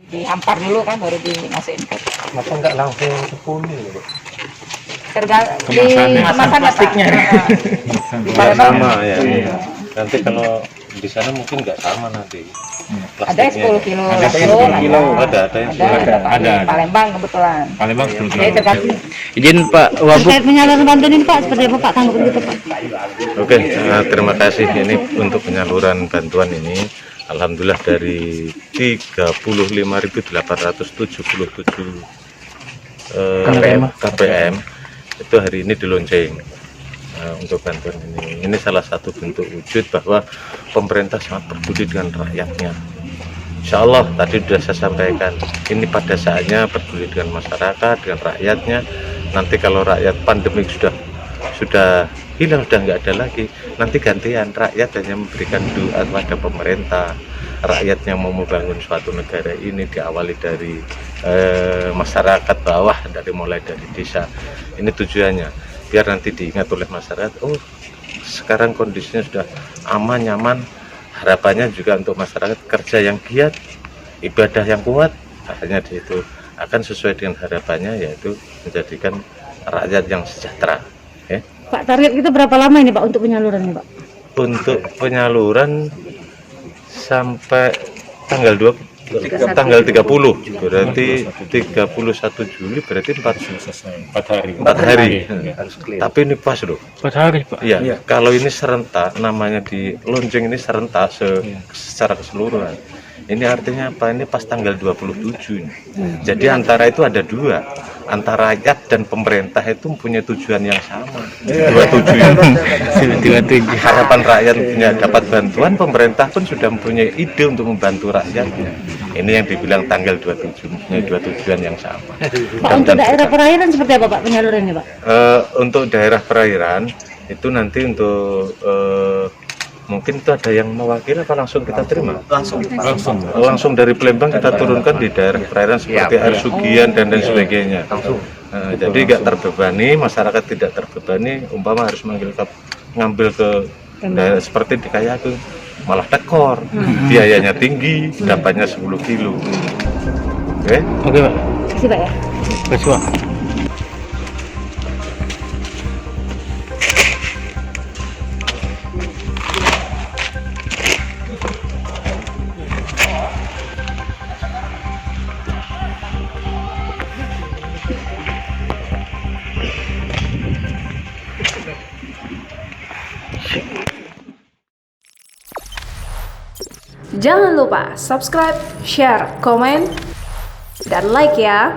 Dihampar dulu kan baru dimasukin ke. Kenapa nggak langsung ke puli? Di kemasan plastiknya. Biar sama ya. Nanti kalau di sana mungkin nggak sama nanti. Ada 10 kilo. Ada 10 kilo. Ada yang ada. Palembang kebetulan. Palembang Jadi kebetulan. tergantung. Izin Pak Wabuk. Terkait penyaluran bantuan ini Pak, seperti apa Pak tanggapan gitu Pak? Oke, terima kasih ini untuk penyaluran bantuan ini. Alhamdulillah dari 35.877 KPM itu hari ini dilonceng untuk bantuan ini. Ini salah satu bentuk wujud bahwa pemerintah sangat peduli dengan rakyatnya. Insya Allah tadi sudah saya sampaikan, ini pada saatnya peduli dengan masyarakat, dengan rakyatnya. Nanti kalau rakyat pandemik sudah hilang, sudah nggak ada lagi, nanti gantian rakyat hanya memberikan doa kepada pemerintah. Rakyat yang mau membangun suatu negara ini diawali dari masyarakat bawah, mulai dari desa. Ini tujuannya biar nanti diingat oleh masyarakat, oh sekarang kondisinya sudah aman, nyaman. Harapannya juga untuk masyarakat kerja yang giat, ibadah yang kuat, akhirnya itu akan sesuai dengan harapannya, yaitu menjadikan rakyat yang sejahtera. Pak, target kita berapa lama ini Pak untuk penyalurannya Pak? Untuk penyaluran sampai tanggal 30, berarti 31 Juli, berarti 4 hari. Tapi ini pas loh. 4 hari Pak. Iya, kalau ini serentak, namanya di lonceng ini serentak secara keseluruhan. Ini artinya apa? Ini pas tanggal 27. Jadi antara itu ada dua. Antara rakyat dan pemerintah itu mempunyai tujuan yang sama. Dua tujuan. Harapan rakyat punya dapat bantuan, pemerintah pun sudah mempunyai ide untuk membantu rakyatnya. Ini yang dibilang tanggal 27, mempunyai dua tujuan yang sama. Pak, untuk daerah perairan seperti apa Pak penyalurannya Pak? Untuk daerah perairan itu nanti untuk mungkin itu ada yang mewakili apa langsung kita terima? Langsung dari Palembang kita turunkan di daerah perairan seperti air Sugian dan lain sebagainya. Jadi nggak terbebani, masyarakat tidak terbebani. Umpama harus ngambil ke daerah seperti di Kayaku, malah tekor, biayanya tinggi, dapatnya 10 kilo. Oke Terima Pak. kasih Pak ya. Terima kasih Pak. Jangan lupa subscribe, share, komen, dan like ya.